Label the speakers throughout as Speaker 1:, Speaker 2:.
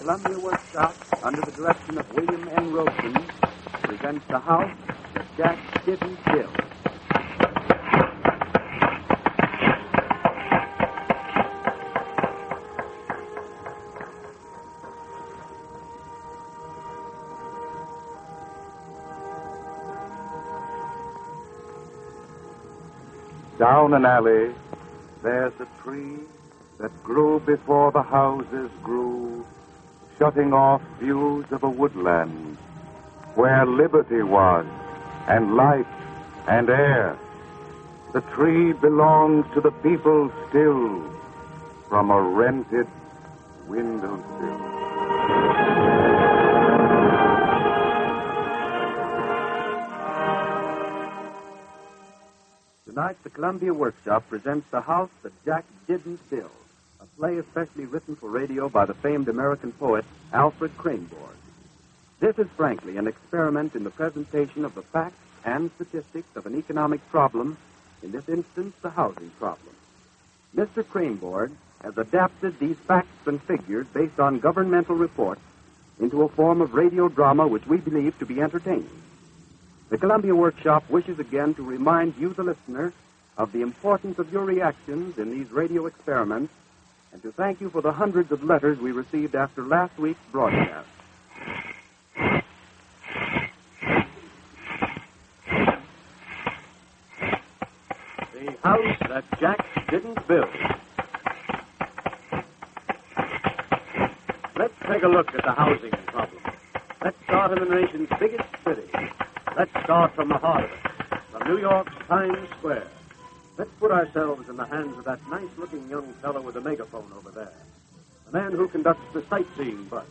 Speaker 1: Columbia Workshop, under the direction of William N. Rosen, presents The House That Jack Didn't Build.
Speaker 2: Down an alley, there's a tree that grew before the houses grew, shutting off views of a woodland where liberty was, and light and air. The tree belongs to the people still, from a rented windowsill.
Speaker 1: Tonight, the Columbia Workshop presents The House That Jack Didn't Build, a play especially written for radio by the famed American poet Alfred Cranborn. This is frankly an experiment in the presentation of the facts and statistics of an economic problem, in this instance, the housing problem. Mr. Cranborn has adapted these facts and figures based on governmental reports into a form of radio drama which we believe to be entertaining. The Columbia Workshop wishes again to remind you, the listener, of the importance of your reactions in these radio experiments, and to thank you for the hundreds of letters we received after last week's broadcast. The House That Jack Didn't Build. Let's take a look at the housing problem. Let's start in the nation's biggest city. Let's start from the heart of it, from New York's Times Square. Let's put ourselves in the hands of that nice-looking young fellow with the megaphone over there, the man who conducts the sightseeing bus.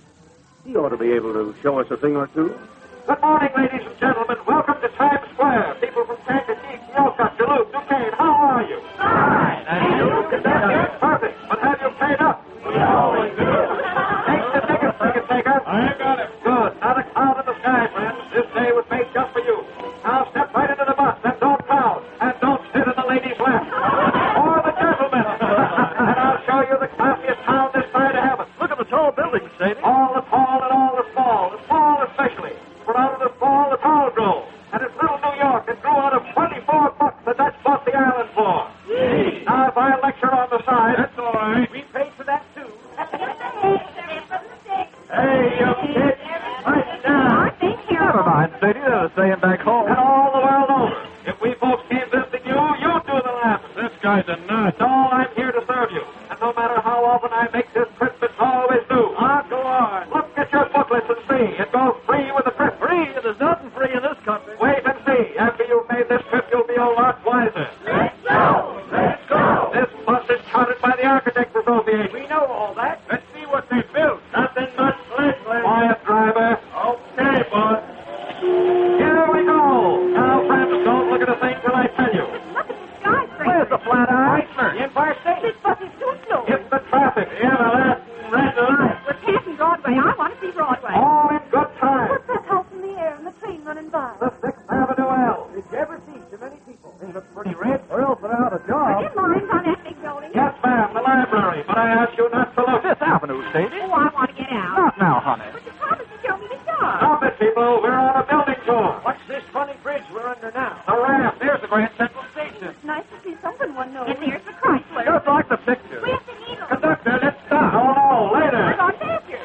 Speaker 1: He ought to be able to show us a thing or two.
Speaker 3: Good morning, ladies and gentlemen. Welcome to Times Square. People from Kankakee, Keokuk, Duluth, Duquesne, how are you?
Speaker 4: Fine.
Speaker 3: And you, conductor? Perfect. But have you paid up?
Speaker 4: We always do.
Speaker 3: Take the ticket taker.
Speaker 4: I got it.
Speaker 3: Good. Not a cloud in the sky, friends. This day was made just for you. Now step right into the bus and don't crowd. And don't sit in the ladies' lap. Or the gentlemen. And I'll show you the classiest town this side of heaven.
Speaker 4: Look at the tall buildings, Sadie.
Speaker 3: All the tall and all the small. The small especially. For out of the small, the tall grow. And it's little New York. It grew out of 24 bucks the Dutch bought the island for.
Speaker 4: Gee.
Speaker 3: Now, if I lecture on the side...
Speaker 4: That's all right.
Speaker 3: We paid for that, too. Hey, you kids. Right down.
Speaker 4: Never mind, Sadie. They're staying back home.
Speaker 3: And all the world over. If we folks came visiting you, you'd do the laughing.
Speaker 4: This guy's a nut.
Speaker 3: No, I'm here to serve you. And no matter how often I make this trip, it's always due.
Speaker 4: Go on.
Speaker 3: Look at your booklets and see. It goes free with the trip.
Speaker 4: Free? There's nothing free in this country.
Speaker 3: Wait and see. After you've made this trip, you'll be a lot wiser.
Speaker 4: Let's go. Let's go.
Speaker 3: This bus is chartered by the Architects Association.
Speaker 4: We know all that. Let's see what they built.
Speaker 3: Nothing much lately. Quiet, driver.
Speaker 4: Okay, boss.
Speaker 3: Here we go. Now, friends, don't look at a thing till I tell you.
Speaker 5: Look at the skyscraper.
Speaker 3: Where's the Flatiron?
Speaker 4: The Empire State.
Speaker 5: This bus is too slow.
Speaker 3: It's the traffic. Yeah, the last red light.
Speaker 5: We're passing Broadway. I want to see Broadway.
Speaker 3: All in good time.
Speaker 5: What's that house in the air and the train running by?
Speaker 3: The 6th Avenue L.
Speaker 4: Did you ever see so many people? They look pretty rich, or else they're out of
Speaker 5: Are
Speaker 4: job.
Speaker 5: there lines on that big building?
Speaker 3: Yes, ma'am, the library. But I ask you not to look.
Speaker 4: Fifth Avenue, Sadie.
Speaker 5: Oh, I want to get out.
Speaker 4: Not now, honey.
Speaker 5: But you promised to show me the job.
Speaker 3: Stop it, people. We're on a building tour.
Speaker 4: What's this funny bridge we're under now?
Speaker 3: The ramp.
Speaker 4: There's the Grand Central Station.
Speaker 5: It's nice to see something one knows. And there's the Chrysler.
Speaker 4: Just like the picture.
Speaker 5: Where's the needle?
Speaker 4: Conductor, let's stop.
Speaker 3: No, later.
Speaker 5: We're going faster.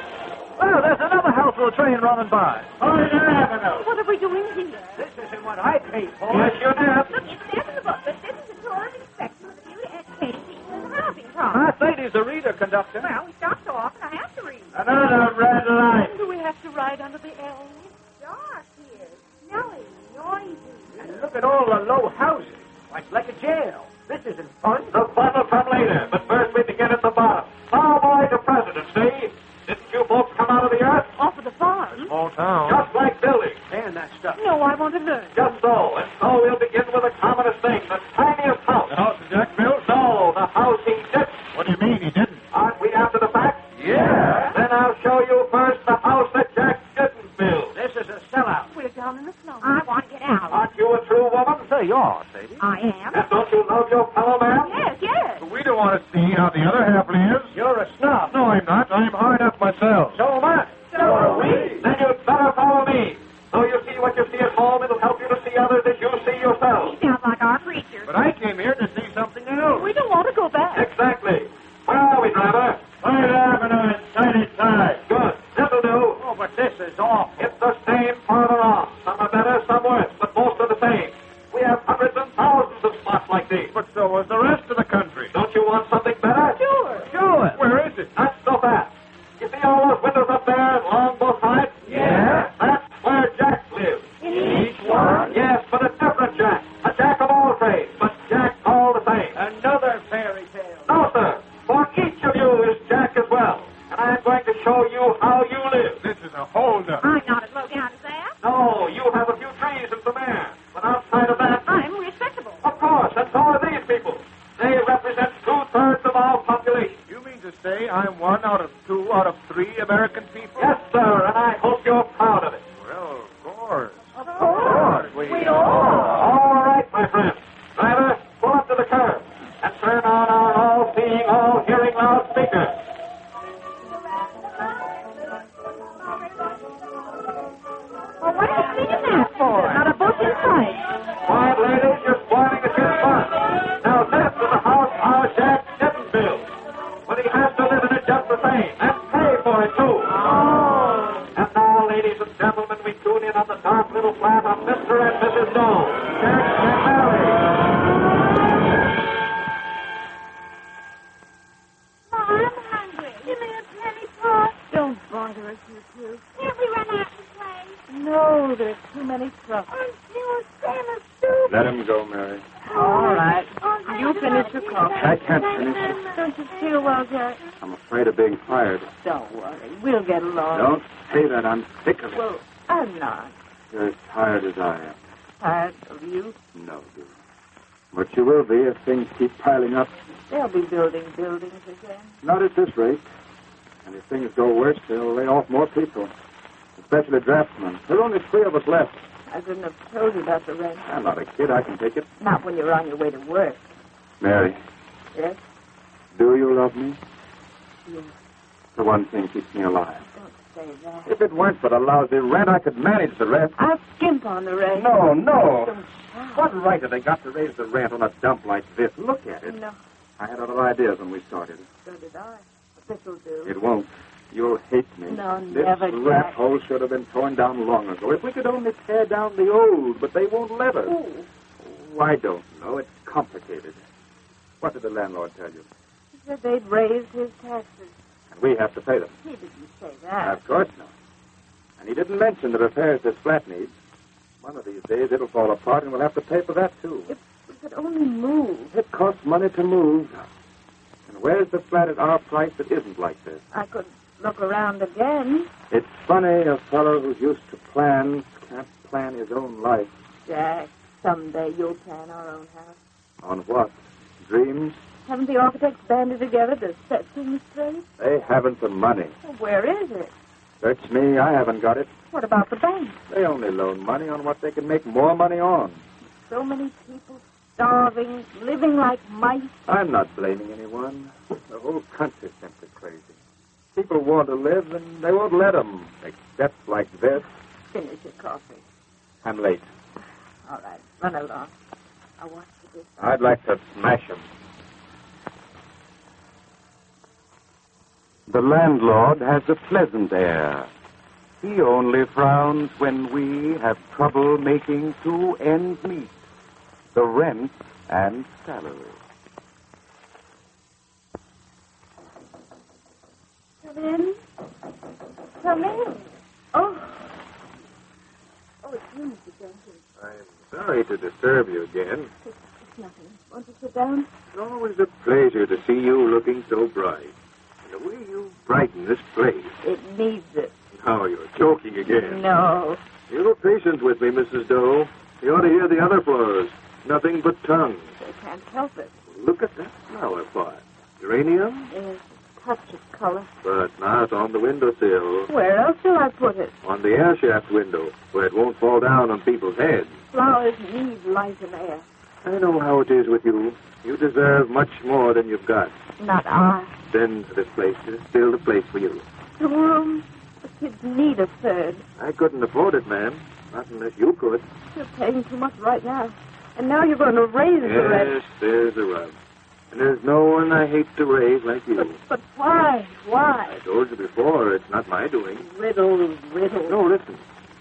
Speaker 4: Well, there's another house with a train running by.
Speaker 3: Pioneer Avenue.
Speaker 5: What are we doing here?
Speaker 4: This isn't what I paid for.
Speaker 3: Yes, you did.
Speaker 5: Look, it's there in the book, but this is the tourist inspection of the newly educated people in the housing problem.
Speaker 4: My Sadie's a reader, conductor.
Speaker 5: Well, we stopped so often, I have to read.
Speaker 3: Another red light.
Speaker 5: Do we have to ride under the elm? It's dark here. Smelly, noisy.
Speaker 4: And look at all the low houses, like a jail. This isn't fun.
Speaker 3: The fun will come later, but first we begin at the bottom. Cowboy to presidency. Didn't you folks come out of the earth?
Speaker 5: Off of the farm?
Speaker 4: Small town.
Speaker 3: Just like buildings.
Speaker 4: And that stuff.
Speaker 5: No, I want to learn.
Speaker 3: Just so. And so we'll begin with the commonest thing, the tiniest house.
Speaker 4: The house that Jack built?
Speaker 3: No, the house he didn't.
Speaker 4: What do you mean he didn't?
Speaker 3: Aren't we after the fact?
Speaker 4: Yeah.
Speaker 3: Then I'll show you first the house that Jack didn't build.
Speaker 4: This is a sellout.
Speaker 5: We're down in the slums. I want to get out.
Speaker 3: Aren't you a true woman?
Speaker 4: Say you are, Sadie.
Speaker 5: I am.
Speaker 3: And don't you love your fellow man?
Speaker 5: Yes, yes.
Speaker 4: We don't want to see how the other half lives. You're a snob. No, I'm not. I'm hard up myself.
Speaker 3: So am Then you'd better follow me. So you see what you see at home, it'll help you to see others as you see yourselves.
Speaker 5: He sounds like our preacher.
Speaker 4: But I came here to see something else.
Speaker 5: We don't want to go back.
Speaker 3: Exactly. Where are we, driver?
Speaker 4: Right Avenue and Sunny Side.
Speaker 3: Good. This'll do.
Speaker 4: Oh, but this is awful.
Speaker 3: It's the same farther on. Some are better, some worse, but most are the same. We have hundreds and thousands of spots like these.
Speaker 4: But so is the rest of the country.
Speaker 3: Don't you want something better?
Speaker 5: Sure.
Speaker 4: Sure. Where is it?
Speaker 3: Not so fast. You see all those windows up there along both sides?
Speaker 4: Yeah.
Speaker 3: That's where Jack lives.
Speaker 5: In each one?
Speaker 3: Yes, but a different Jack. A Jack of all trades, but Jack all the same.
Speaker 4: Another fairy tale.
Speaker 3: No, sir. For each of you is Jack as well. And I'm going to show you how you live.
Speaker 4: This is a holdup.
Speaker 5: I'm not as low down as that.
Speaker 3: No, you have a few trees and some air. But outside of that,
Speaker 5: I'm respectable.
Speaker 3: of course, and so are these people. They represent 2/3 of our population.
Speaker 4: You mean to say I'm 1 out of 2 out of 3 American people?
Speaker 3: Yes, sir, and I hope you're proud of it.
Speaker 4: Well, of course.
Speaker 5: Of course. We all.
Speaker 3: All right, my friend. Driver, pull up to the curb and turn on our all-seeing, all-hearing loudspeaker.
Speaker 5: Well, what are you singing that for? Not a book in sight.
Speaker 3: Quiet, ladies, you're spoiling the kid's fun. Now, this is a house our Jack didn't build. But he has to live in it just the same, and pay for it, too.
Speaker 5: Oh.
Speaker 3: And now, ladies and gentlemen, we tune in on the dark little flat of Mr. and Mrs. Doe, Jack and Mary.
Speaker 5: Ma, I'm hungry. Give me a penny pot. Don't bother us, you two. Can't we run out and play? No, there's too many trucks. Aren't you a Santa soup?
Speaker 2: Let him go, Mary.
Speaker 5: All right. You finish your coffee.
Speaker 2: I can't finish it.
Speaker 5: Don't you feel well, Jack?
Speaker 2: I'm afraid of being fired.
Speaker 5: Don't worry. We'll get along.
Speaker 2: Don't say that. I'm sick of it.
Speaker 5: Well, I'm not.
Speaker 2: You're as tired as I am.
Speaker 5: Tired of you?
Speaker 2: No, dear. But you will be if things keep piling up.
Speaker 5: They'll be building buildings again.
Speaker 2: Not at this rate. And if things go worse, they'll lay off more people. Especially draftsmen. There are only 3 of us left.
Speaker 5: I couldn't have told you about the rent.
Speaker 2: I'm not a kid. I can take it.
Speaker 5: Not when you're on your way to work.
Speaker 2: Mary,
Speaker 5: Yes?
Speaker 2: do you love me?
Speaker 5: Yes.
Speaker 2: The one thing keeps me alive.
Speaker 5: Don't say that.
Speaker 2: If it weren't for the lousy rent, I could manage the rest.
Speaker 5: I'll skimp on the rent.
Speaker 2: No, no.
Speaker 5: Don't shout.
Speaker 2: What right have they got to raise the rent on a dump like this? Look at it.
Speaker 5: No,
Speaker 2: I had other ideas when we started.
Speaker 5: so did I. But this'll do.
Speaker 2: It won't. You'll hate me.
Speaker 5: No,
Speaker 2: this
Speaker 5: never,
Speaker 2: rat
Speaker 5: Jack.
Speaker 2: hole should have been torn down long ago. If we could only tear down the old, but they won't let us.
Speaker 5: Ooh.
Speaker 2: Oh, I don't know. It's complicated. What did the landlord tell you?
Speaker 5: He said they'd raised his taxes.
Speaker 2: And we have to pay them.
Speaker 5: He didn't say that.
Speaker 2: Of course not. And he didn't mention the repairs this flat needs. One of these days it'll fall apart and we'll have to pay for that, too.
Speaker 5: If we could only move.
Speaker 2: It costs money to move. And where's the flat at our price that isn't like this?
Speaker 5: I could look around again.
Speaker 2: It's funny a fellow who's used to plans can't plan his own life.
Speaker 5: Jack, someday you'll plan our own house.
Speaker 2: On what? Dreams?
Speaker 5: Haven't the architects banded together to set things straight?
Speaker 2: They haven't the money.
Speaker 5: Well, where is it?
Speaker 2: Search me, I haven't got it.
Speaker 5: What about the bank?
Speaker 2: They only loan money on what they can make more money on.
Speaker 5: So many people starving, living like mice.
Speaker 2: I'm not blaming anyone. The whole country's simply crazy. People want to live, and they won't let them, except like this.
Speaker 5: Finish your coffee.
Speaker 2: I'm late.
Speaker 5: All right, run along. I'll watch the dishes.
Speaker 2: I'd like to smash them. The landlord has a pleasant air. He only frowns when we have trouble making 2 ends meet, the rent and salary.
Speaker 5: Come in. Come in. Oh, it's you, Mr. Jenkins.
Speaker 2: I'm sorry to disturb you again.
Speaker 5: It's nothing. Want to sit down?
Speaker 2: It's always a pleasure to see you looking so bright. And the way you brighten this place.
Speaker 5: It needs it.
Speaker 2: Now you're joking again.
Speaker 5: No.
Speaker 2: You're patient with me, Mrs. Doe. You ought to hear the other flowers. Nothing but tongues.
Speaker 5: I can't help it.
Speaker 2: Look at that flower pot. Geranium?
Speaker 5: There's a touch of color.
Speaker 2: But not on the windowsill.
Speaker 5: Where else shall I put it?
Speaker 2: On the air shaft window, where it won't fall down on people's heads.
Speaker 5: Flowers need light and air.
Speaker 2: I know how it is with you. You deserve much more than you've got.
Speaker 5: Not I.
Speaker 2: Then this place is still the place for you.
Speaker 5: The room, the kids' need a third.
Speaker 3: I couldn't afford it, ma'am. Not unless you could.
Speaker 5: You're paying too much right now. And now you're going to raise the rent.
Speaker 3: Yes, there's the rub. And there's no one I hate to raise like you.
Speaker 5: But why? Why?
Speaker 3: I told you before, it's not my doing.
Speaker 5: Riddle.
Speaker 3: No, listen.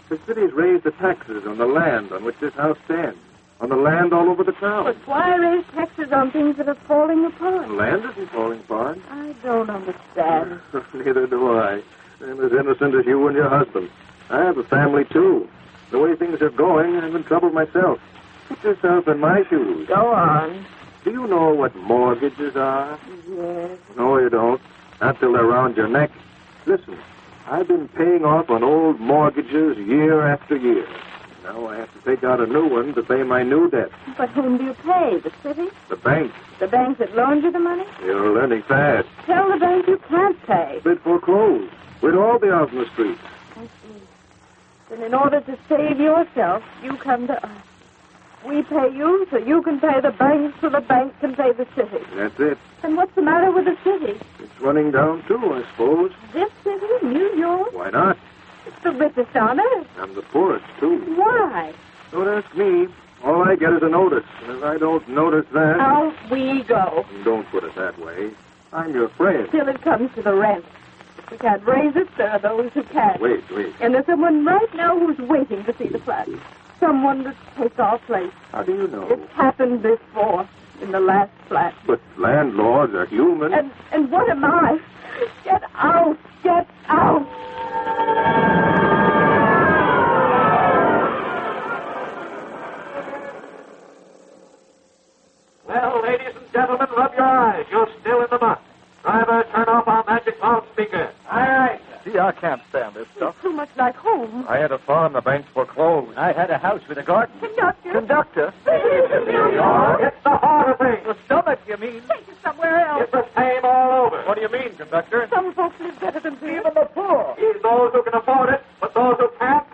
Speaker 3: The city's raised the taxes on the land on which this house stands. On the land all over the town.
Speaker 5: But why raise taxes on things that are falling apart?
Speaker 3: The land isn't falling apart.
Speaker 5: I don't understand.
Speaker 3: Neither do I. I'm as innocent as you and your husband. I have a family, too. The way things are going, I'm in trouble myself. Put yourself in my shoes.
Speaker 5: Go on.
Speaker 3: Do you know what mortgages are?
Speaker 5: Yes.
Speaker 3: No, you don't. Not till they're around your neck. Listen, I've been paying off on old mortgages year after year. Now I have to take out a new one to pay my new debt.
Speaker 5: But whom do you pay? The city?
Speaker 3: The bank.
Speaker 5: The bank that loaned you the money?
Speaker 3: You're learning fast.
Speaker 5: Tell the bank you can't pay.
Speaker 3: Bid foreclosed. We'd all be out in the street.
Speaker 5: I see. Then in order to save yourself, you come to us. We pay you so you can pay the bank so the bank can pay the city.
Speaker 3: That's it.
Speaker 5: And what's the matter with the city?
Speaker 3: It's running down, too, I suppose.
Speaker 5: This city, New York?
Speaker 3: Why not?
Speaker 5: It's the richest on earth.
Speaker 3: I'm the poorest, too.
Speaker 5: Why?
Speaker 3: Don't ask me. All I get is a notice. And if I don't notice that...
Speaker 5: Out we go.
Speaker 3: Don't put it that way. I'm your friend.
Speaker 5: Till it comes to the rent. If we can't raise it, there are those who can.
Speaker 3: Wait.
Speaker 5: And there's someone right now who's waiting to see the flat. Someone to take our place.
Speaker 3: How do you know?
Speaker 5: It's happened before, in the last flat.
Speaker 3: But landlords are human.
Speaker 5: And what am I? Get out! Get out!
Speaker 3: Well, ladies and gentlemen, rub your eyes. You're still in the muck. Driver, turn off our magic loudspeaker.
Speaker 4: All right.
Speaker 6: Gee, I can't stand this stuff.
Speaker 5: It's too much like home.
Speaker 6: I had a farm, the bank's foreclosed.
Speaker 4: I had a house with a garden.
Speaker 5: Conductor.
Speaker 3: New York, it's the heart of things.
Speaker 4: The stomach, you mean?
Speaker 5: Take it somewhere else.
Speaker 3: It's the same all over.
Speaker 6: What do you mean, conductor?
Speaker 5: Some folks live better than this.
Speaker 4: Even the poor.
Speaker 3: He's those who can afford it, but those who can't.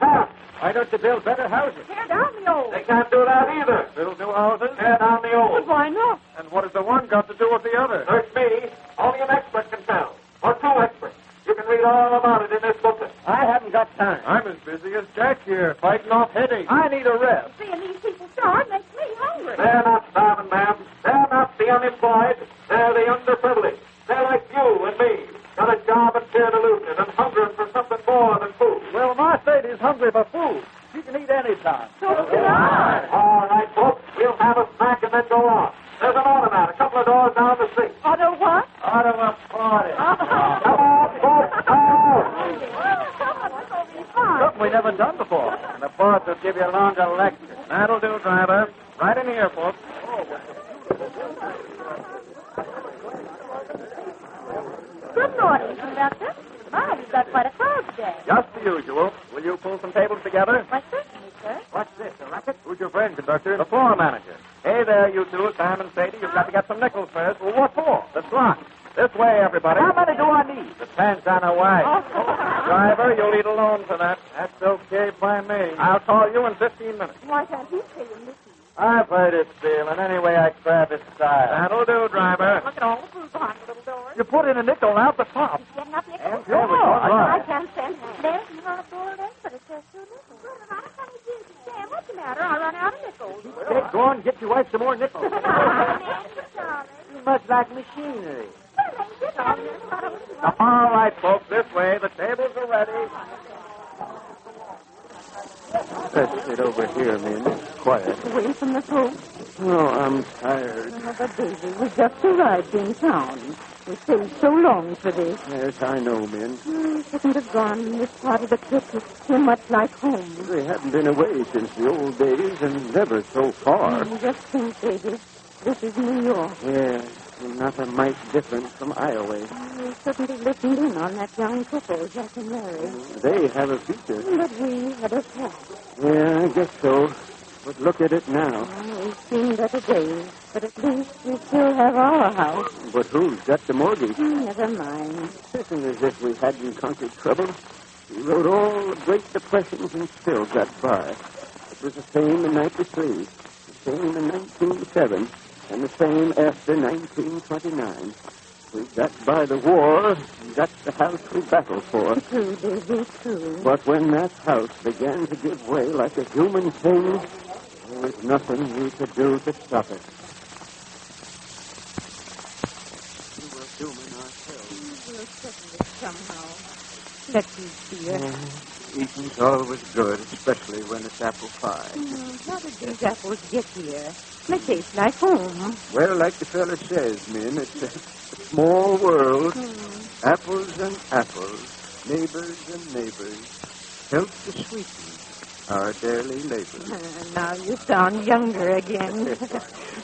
Speaker 4: Why don't you build better houses?
Speaker 5: Tear down the old.
Speaker 3: They can't do that either.
Speaker 6: Build new houses?
Speaker 3: Tear down the
Speaker 5: But
Speaker 3: old.
Speaker 5: why not?
Speaker 6: And what has the one got to do with the other?
Speaker 3: Search me. Only an expert can tell. Or two experts. You can read all about it in this booklet.
Speaker 4: I haven't got time.
Speaker 6: I'm as busy as Jack here, fighting off headaches.
Speaker 4: I need a rest.
Speaker 5: Seeing these people starve makes me hungry.
Speaker 3: They're not starving, ma'am. They're not the unemployed. They're the underprivileged. They're like you and me. Got a job and fear delusion and hungering for something more than food.
Speaker 4: Well, my lady's hungry for food. She can eat any time.
Speaker 5: So can I.
Speaker 3: All right, folks. We'll have a snack and then go on. There's an automat a couple of doors down the street.
Speaker 5: Auto what?
Speaker 4: Out of a party.
Speaker 3: Come on, folks. Come.
Speaker 4: Something we never done before. And the boss will give you a longer lecture.
Speaker 6: That'll do, driver. Right in here, folks.
Speaker 5: Good morning, conductor. My, you've got quite a crowd today.
Speaker 6: Just the usual. Will you pull some tables together?
Speaker 5: Why, certainly, sir.
Speaker 4: What's this, a racket?
Speaker 6: Who's your friend, conductor?
Speaker 4: The floor manager.
Speaker 6: Hey there, you two, Sam and Sadie. You've got to get some nickels first.
Speaker 4: Well, what for?
Speaker 6: The slot. This way, everybody.
Speaker 4: How many do I need?
Speaker 6: Depends on the way. Driver, you'll eat alone for that. That's okay by me. I'll call you in 15 minutes.
Speaker 5: Why can't he pay him this evening?
Speaker 4: I've heard it stealing. Anyway, I grab his style.
Speaker 6: That'll do, driver.
Speaker 5: Look at all the food behind the little doors.
Speaker 4: You put in a nickel out the top.
Speaker 5: Did you get enough nickels?
Speaker 4: And here we go.
Speaker 5: I can't stand that. There's some hard boiled eggs, but it says 2 nickels. Well, if I don't come with you, Sam, what's the matter? I'll run out of nickels.
Speaker 4: Hey, go on, get your wife some more nickels.
Speaker 5: Darling.
Speaker 4: You must like machinery.
Speaker 6: All right, folks, this way. The tables are ready.
Speaker 2: Let's sit over here, men. Quiet.
Speaker 5: Away from the folks.
Speaker 2: Oh, I'm tired.
Speaker 5: Oh, but Daisy, we just arrived in town. We stayed so long for this.
Speaker 2: Yes, I know, men.
Speaker 5: Shouldn't have gone. This part of the trip is too much like home.
Speaker 2: They haven't been away since the old days and never so far.
Speaker 5: Just think, Daisy, this is New York.
Speaker 2: Yes, and not a mite different from Iowa.
Speaker 5: We shouldn't have listened in on that young couple, Jack and Mary.
Speaker 2: They have a future.
Speaker 5: But we had a past.
Speaker 2: Yeah, I guess so. But look at it now.
Speaker 5: We've seen better days, but at least we still have our house.
Speaker 2: But who's got the mortgage?
Speaker 5: Never mind.
Speaker 2: Isn't as if we hadn't conquered trouble. We rode all the Great Depressions and still got by. It was the same in 93, the same in 1907, and the same after 1929.
Speaker 7: We got by the war, and got the house we battled for.
Speaker 5: True, Davy, true.
Speaker 7: But when that house began to give way like a human thing, there was nothing we could do to stop it. We were human ourselves.
Speaker 5: We'll settle it somehow. Let's eat, dear.
Speaker 7: Eating's always good, especially when it's apple pie.
Speaker 5: How did these apples get here? They taste like home.
Speaker 7: Well, like the fella says, Min, it's a small world. Apples and apples, neighbors and neighbors, help to sweeten our daily labor.
Speaker 5: Now you sound younger again.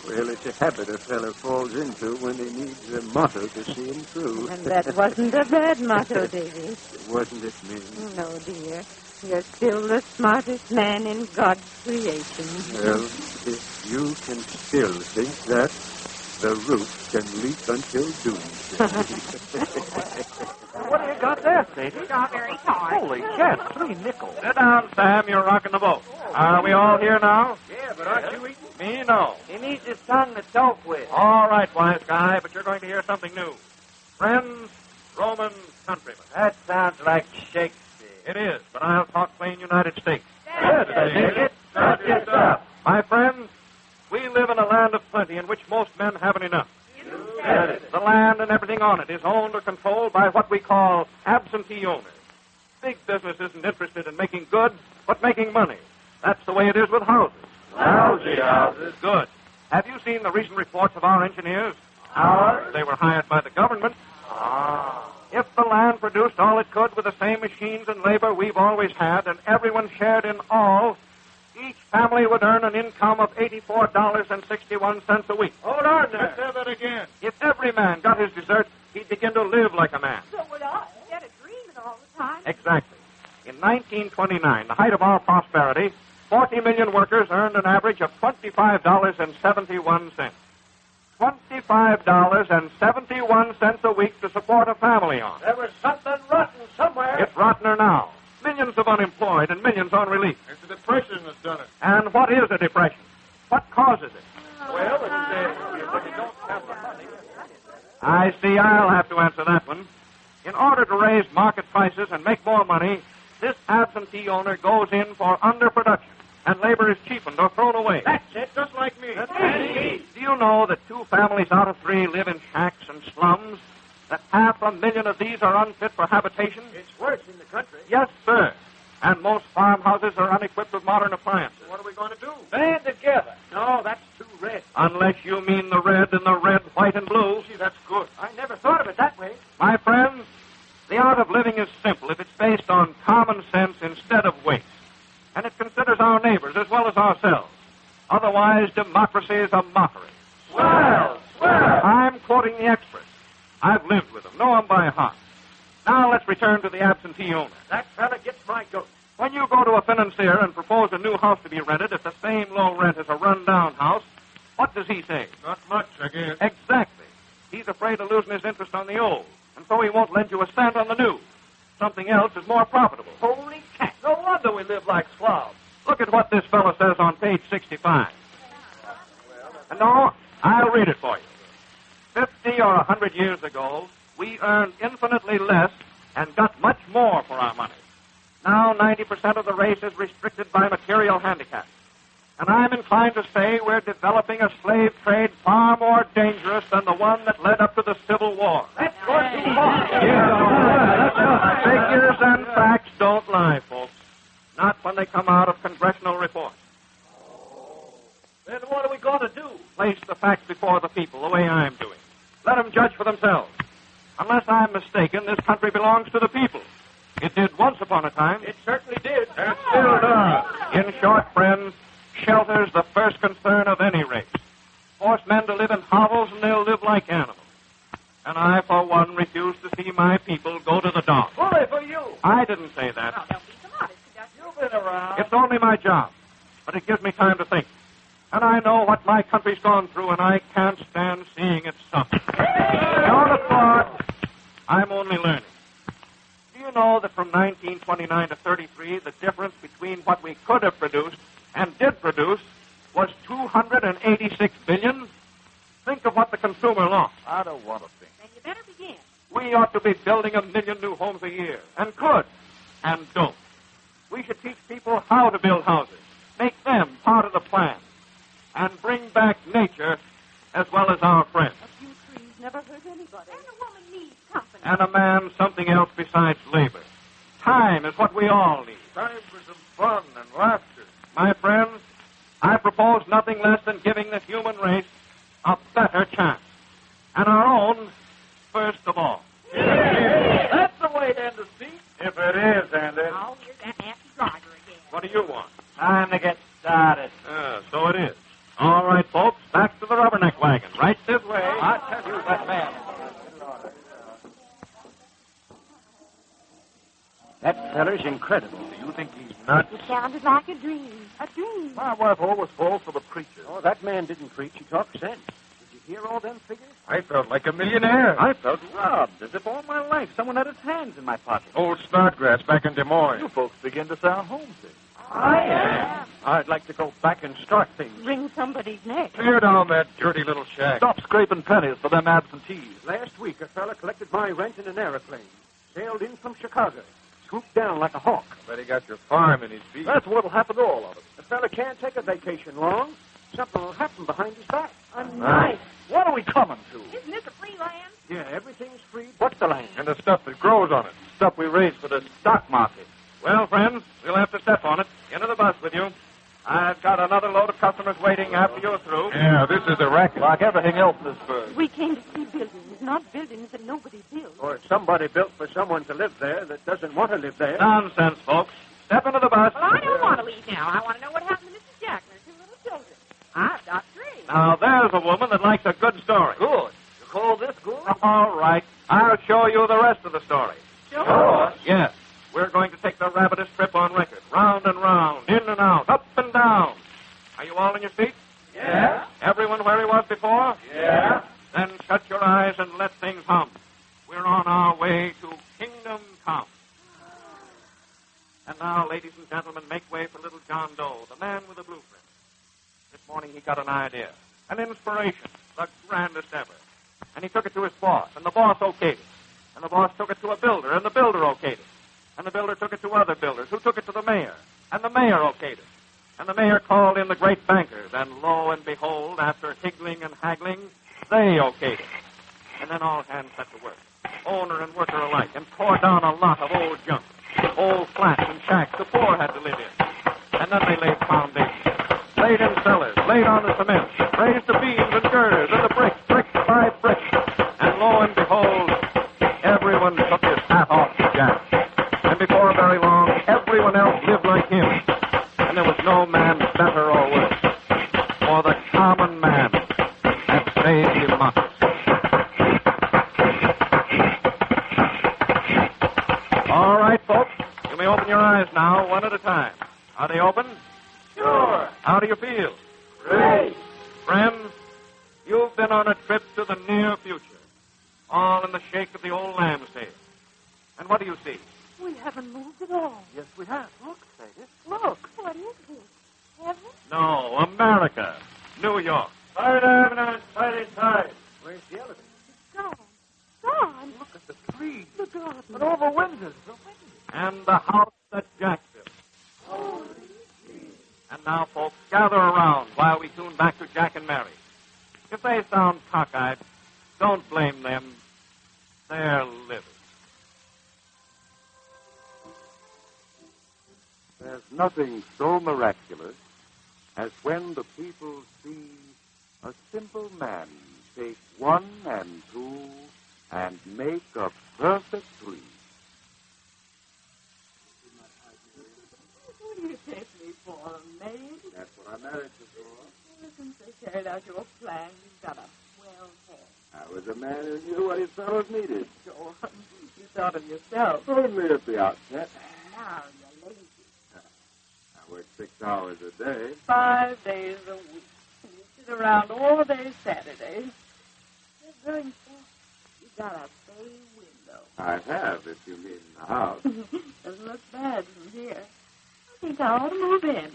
Speaker 7: Well, it's a habit a fella falls into when he needs a motto to see him through.
Speaker 5: And that wasn't a bad motto, Davy.
Speaker 7: Wasn't it, Min?
Speaker 5: No, dear. You're still the smartest man in God's creation.
Speaker 7: Well, if you can still think that, the roof can leak until doomsday.
Speaker 6: What do you got there, Sadie?
Speaker 8: Strawberry tart.
Speaker 6: Holy jet, 3 nickels. Sit down, Sam. You're rocking the boat. Are we all here now?
Speaker 4: Yeah, but aren't you eating?
Speaker 6: Me, no.
Speaker 4: He needs his tongue to talk with.
Speaker 6: All right, wise guy, but you're going to hear something new. Friends, Roman countrymen.
Speaker 4: That sounds like Shakespeare.
Speaker 6: It is, but I'll talk plain United States.
Speaker 4: Take it. Start yourself.
Speaker 6: My friends, we live in a land of plenty in which most men haven't enough. The land and everything on it is owned or controlled by what we call absentee owners. Big business isn't interested in making goods, but making money. That's the way it is with houses.
Speaker 3: Lousy houses.
Speaker 6: Good. Have you seen the recent reports of our engineers?
Speaker 3: Ours?
Speaker 6: They were hired by the government. If the land produced all it could with the same machines and labor we've always had, and everyone shared in all, each family would earn an income of $84.61 a week.
Speaker 4: Hold on there.
Speaker 6: Let's have it again. If every man got his dessert, he'd begin to live like a man.
Speaker 8: So would I. Instead of dreaming all the time.
Speaker 6: Exactly. In 1929, the height of our prosperity, 40 million workers earned an average of $25.71. $25.71 a week to support a family on.
Speaker 4: There was something rotten somewhere.
Speaker 6: It's rottener now. Millions of unemployed and millions on relief.
Speaker 3: It's the depression that's done it.
Speaker 6: And what is a depression? What causes it?
Speaker 3: Well, when you don't have the money.
Speaker 6: I see I'll have to answer that one. In order to raise market prices and make more money, this absentee owner goes in for underproduction, and labor is cheapened or thrown away.
Speaker 4: That's it, just like me.
Speaker 6: Do you know that 2 families out of 3 live in shacks and slums? That 500,000 of these are unfit for habitation?
Speaker 4: It's worse in the country.
Speaker 6: Yes, sir. And most farmhouses are unequipped with modern appliances.
Speaker 3: What are we going to do?
Speaker 4: Band together. No, that's too red.
Speaker 6: Unless you mean the red in the red, white, and blue.
Speaker 3: Gee, that's good.
Speaker 4: I never thought of it that way.
Speaker 6: My friends, the art of living is simple if it's based on common sense instead of waste. And it considers our neighbors as well as ourselves. Otherwise, democracy is a mockery.
Speaker 3: Swell!
Speaker 6: I'm quoting the experts. I've lived with them, know them by heart. Now let's return to the absentee owner.
Speaker 4: That fella gets my goat.
Speaker 6: When you go to a financier and propose a new house to be rented at the same low rent as a run-down house, what does he say?
Speaker 3: Not much, I guess.
Speaker 6: Exactly. He's afraid of losing his interest on the old, and so he won't lend you a cent on the new. Something else is more profitable.
Speaker 4: Holy cat. No wonder we live like slobs.
Speaker 6: Look at what this fellow says on page 65. And no, I'll read it for you. 50 or 100 years ago, we earned infinitely less and got much more for our money. Now 90% of the race is restricted by material handicaps. And I'm inclined to say we're developing a slave trade far more dangerous than the one that led up to the Civil War.
Speaker 4: That's going too far.
Speaker 6: Figures and facts don't lie, folks. Not when they come out of congressional reports.
Speaker 4: Then what are we going to do?
Speaker 6: Place the facts before the people the way I'm doing. Let them judge for themselves. Unless I'm mistaken, this country belongs to the people. It did once upon a time.
Speaker 4: It certainly did.
Speaker 6: It still does. In short, friends, shelter's the first concern of any race. Force men to live in hovels and they'll live like animals. And I, for one, refuse to see my people go to the dogs.
Speaker 4: Bully for you.
Speaker 6: I didn't say that.
Speaker 8: Now, don't be so modest, Conductor.
Speaker 4: You've been around.
Speaker 6: It's only my job, but it gives me time to think. And I know what my country's gone through, and I can't stand seeing it suffer. Don't applaud. I'm only learning. Do you know that from 1929 to 33, the difference between what we could have produced and did produce was $286 billion? Think of what the consumer lost.
Speaker 3: I don't want to think.
Speaker 8: Then you You better begin.
Speaker 6: We ought to be building 1 million new homes a year, and could, and don't. We should teach people how to build houses, make them part of the plan, and bring back nature as well as our friends.
Speaker 8: A few trees never hurt anybody. And a woman needs company.
Speaker 6: And a man something else besides labor. Time is what we all need.
Speaker 3: Time for some fun and laughter.
Speaker 6: My friends, I propose nothing less than giving the human race a better chance. And our own first of all.
Speaker 3: That's the way to end the speech.
Speaker 2: If it is, Andy.
Speaker 8: Oh, here's that nasty driver again.
Speaker 6: What do you want?
Speaker 4: Time to get started.
Speaker 6: So it is. All right, folks, back to the rubberneck wagon. Right this way.
Speaker 4: I tell you, that man. That feller's incredible.
Speaker 3: Do you think he's nuts?
Speaker 8: It sounded like a dream. A dream.
Speaker 3: My wife always falls for the preacher.
Speaker 4: Oh, that man didn't preach. He talked sense. Did you hear all them figures?
Speaker 3: I felt like a millionaire.
Speaker 4: I felt robbed, as if all my life someone had his hands in my pocket.
Speaker 3: Old Snodgrass back in Des Moines. You folks begin to sound homesick.
Speaker 8: I am.
Speaker 4: I'd like to go back and start things.
Speaker 8: Wring somebody's neck.
Speaker 3: Tear down that dirty little shack. Stop scraping pennies for them absentees.
Speaker 4: Last week, a fella collected my rent in an aeroplane. Sailed in from Chicago. Swooped down like a hawk.
Speaker 3: Bet he got your farm in his feet.
Speaker 4: That's what'll happen to all of us. The fella can't take a vacation long. Something will happen behind his back.
Speaker 8: A knife.
Speaker 3: What are we coming to?
Speaker 8: Isn't this a free land?
Speaker 4: Yeah, everything's free but the land.
Speaker 3: And the stuff that grows on it. Stuff we raise for the stock market.
Speaker 6: Well, friends, we'll have to step on it. Into the bus with you. I've got another load of customers waiting after you're through.
Speaker 3: Yeah, this is a racket. Like everything else in this burg.
Speaker 8: We came to see buildings, not buildings that nobody builds.
Speaker 4: Or somebody built for someone to live there that doesn't want to live there.
Speaker 6: Nonsense, folks. Step into the bus.
Speaker 8: Well, I don't want to leave now. I want to know what happened to Mrs. Jack and her 2 little children. I've got 3.
Speaker 6: Now, there's a woman that likes a good story.
Speaker 4: Good. You call this good?
Speaker 6: All right. I'll show you the rest of the story.
Speaker 8: Show
Speaker 6: us? Yes. We're going to take the rabbitest trip on record. Round and round, in and out, up and down. Are you all in your seats?
Speaker 4: Yeah.
Speaker 6: Everyone where he was before?
Speaker 4: Yeah.
Speaker 6: Then shut your eyes and let things hum. We're on our way to Kingdom Come. And now, ladies and gentlemen, make way for little John Doe, the man with the blueprint. This morning he got an idea, an inspiration, the grandest ever. And he took it to his boss, and the boss okayed it. And the boss took it to a builder, and the builder okayed it. And the builder took it to other builders, who took it to the mayor. And the mayor okayed it. And the mayor called in the great bankers, and lo and behold, after higgling and haggling, they okayed it. And then all hands set to work, owner and worker alike, and tore down a lot of old junk, old flats and shacks the poor had to live in. And then they laid foundations, laid in cellars, laid on the cement, raised the beams and girders and the bricks, brick by brick. And lo and behold, everyone took his hat off to Jack. And before very long, everyone else lived like him. And there was no man better or worse. For the common man had saved democracy. All right, folks. You may open your eyes now, one at a time. Are they open?
Speaker 4: Sure.
Speaker 6: How do you feel?
Speaker 4: Great.
Speaker 6: Friends, you've been on a trip to the near future, all in the shake of the old lamb's tail. And what do you see?
Speaker 8: We haven't moved at all.
Speaker 4: Yes, we have. Look, Sadie.
Speaker 8: Look, what is this? Heaven?
Speaker 6: No, America, New York.
Speaker 4: Third Avenue and 33rd. Where's the elevator?
Speaker 8: It's gone. Gone.
Speaker 4: Look at the trees.
Speaker 8: The garden.
Speaker 4: And all the windows. The windows.
Speaker 6: And the house that Jack built.
Speaker 8: Holy
Speaker 6: And now, folks, gather around while we tune back to Jack and Mary. If they sound cockeyed, don't blame them. They're living.
Speaker 2: There's nothing so miraculous as when the people see a simple man take 1 and 2 and make a perfect 3.
Speaker 8: What do you take me for, a maid?
Speaker 2: That's what I married you for.
Speaker 8: Since they carried out your plan, you've got a swell head.
Speaker 2: I was a man who knew what his fellows needed.
Speaker 8: Sure. You thought of yourself.
Speaker 2: Only at the outset.
Speaker 8: Now you're lazy.
Speaker 2: I work 6 hours a day.
Speaker 8: 5 days a week. And you sit around all day Saturdays. You're very soft. You got a bay window.
Speaker 2: I have, if you mean the house.
Speaker 8: Doesn't look bad from here. I think I ought to move in.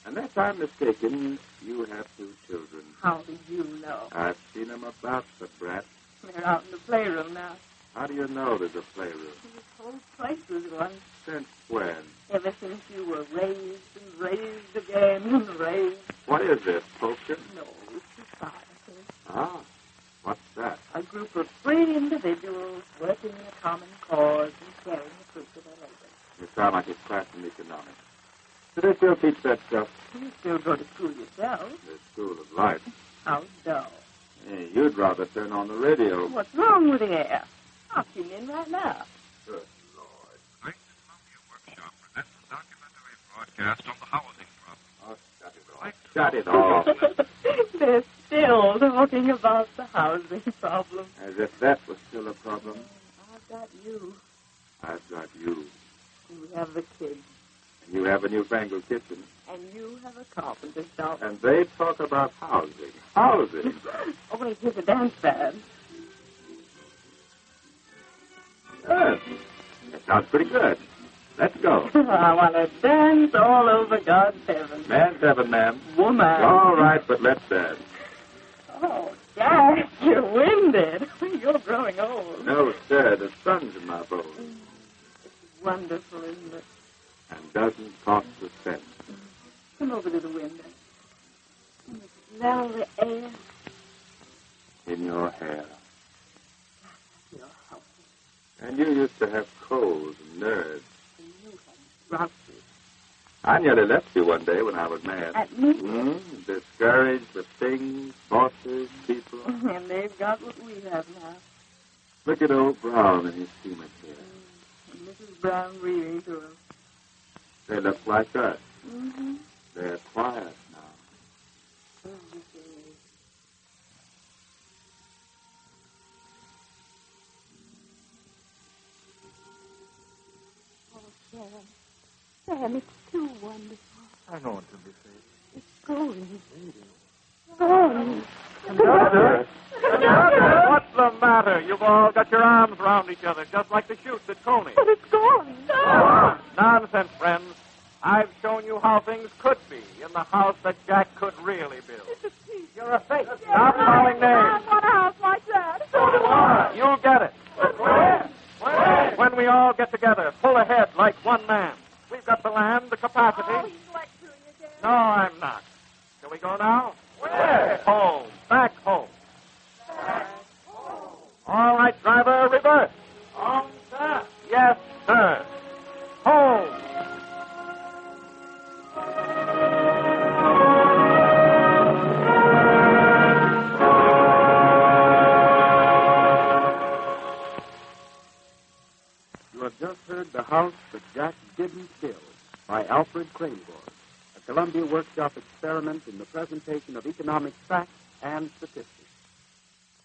Speaker 2: Unless I'm mistaken, you have 2 children.
Speaker 8: How do you know?
Speaker 2: I've seen 'em about, the brat.
Speaker 8: They're out in the playroom now.
Speaker 2: How do you know there's a playroom?
Speaker 8: This whole place was one.
Speaker 2: Since when?
Speaker 8: Ever since you were raised and raised again and raised.
Speaker 2: What is this, poker?
Speaker 8: No, it's society.
Speaker 2: Ah, what's that?
Speaker 8: A group of free individuals working in a common cause and sharing the fruits of their labor.
Speaker 2: You sound like a class in economics. Do they still teach that stuff?
Speaker 8: You still go to school yourself.
Speaker 2: The school of life.
Speaker 8: How dull.
Speaker 2: Hey, you'd rather turn on the radio.
Speaker 8: What's wrong with the air? I'll tune in right now.
Speaker 2: Good
Speaker 6: Great Columbia Workshop presents a documentary broadcast on the housing problem.
Speaker 2: Lord. Shut it off.
Speaker 8: They're still talking about the housing problem.
Speaker 2: As if that was still a problem.
Speaker 8: I've got you.
Speaker 2: I've got you.
Speaker 8: And we have the kids.
Speaker 2: And you have a newfangled kitchen.
Speaker 8: And you have a carpenter's shop.
Speaker 2: And they talk about housing. Housing.
Speaker 8: Oh, wait, here's a dance band.
Speaker 2: Yes. That sounds pretty good. Let's go.
Speaker 8: I want to dance all over God's heaven.
Speaker 2: Man's heaven, ma'am.
Speaker 8: Woman.
Speaker 2: All right, but let's dance.
Speaker 8: Oh, Jack, you're winded. You're growing old.
Speaker 2: No, sir, the sun's in my bones.
Speaker 8: It's wonderful, isn't it?
Speaker 2: And doesn't cost a cent.
Speaker 8: Come over to the window. And smell the air.
Speaker 2: In your hair.
Speaker 8: You're healthy.
Speaker 2: And you used to have colds and nerves.
Speaker 8: And you have grouches.
Speaker 2: I nearly left you one day when I was mad.
Speaker 8: At me?
Speaker 2: Discouraged with things, bosses, people.
Speaker 8: And they've got what we have now.
Speaker 2: Look at old Brown and his team at here.
Speaker 8: And Mrs. Brown reading to him.
Speaker 2: They look like us.
Speaker 8: Mm-hmm.
Speaker 2: They're quiet now.
Speaker 5: Oh, Sam. Sam, it's too wonderful.
Speaker 7: I know what to be said.
Speaker 5: It's going. Going.
Speaker 6: Conductor! Conductor! What's the matter? You've all got your arms around each other, just like the chutes at Coney.
Speaker 5: But it's gone.
Speaker 6: Nonsense, friends. I've shown you how things could be in the house that Jack could really build.
Speaker 5: It's a piece.
Speaker 6: You're a fake. Stop calling
Speaker 5: I
Speaker 6: names.
Speaker 5: want a house like that.
Speaker 6: So do I. You'll get it.
Speaker 5: When?
Speaker 6: When we all get together, pull ahead like one man. We've got the land, the capacity.
Speaker 5: Oh, he's lecturing again.
Speaker 6: No, I'm not. Shall we go now?
Speaker 5: Where?
Speaker 6: Home. Back home. All right, driver, reverse.
Speaker 3: On that.
Speaker 6: Yes, sir. Home.
Speaker 1: You have just heard The House That Jack Didn't Build by Alfred Cranebourne, a Columbia Workshop experiment in the presentation of economic facts and statistics.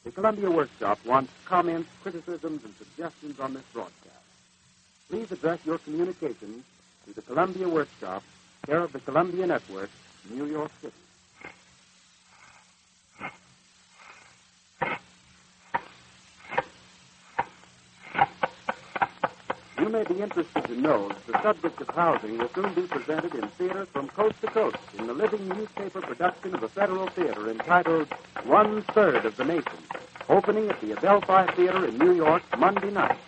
Speaker 1: The Columbia Workshop wants comments, criticisms, and suggestions on this broadcast. Please address your communications to the Columbia Workshop, care of the Columbia Network, New York City. You may be interested to know that the subject of housing will soon be presented in theaters from coast to coast in the living newspaper production of a federal theater entitled 1/3 of the Nation, opening at the Adelphi Theater in New York Monday night.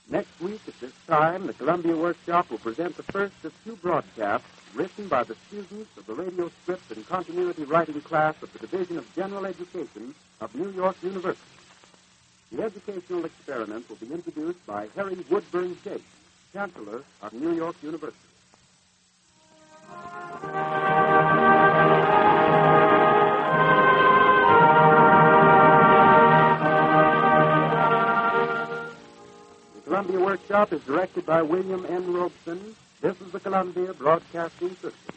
Speaker 1: Next week at this time, the Columbia Workshop will present the first of two broadcasts written by the students of the radio script and continuity writing class of the Division of General Education of New York University. The educational experiment will be introduced by Harry Woodburn Chase, Chancellor of New York University. The Columbia Workshop is directed by William N. Robeson. This is the Columbia Broadcasting System.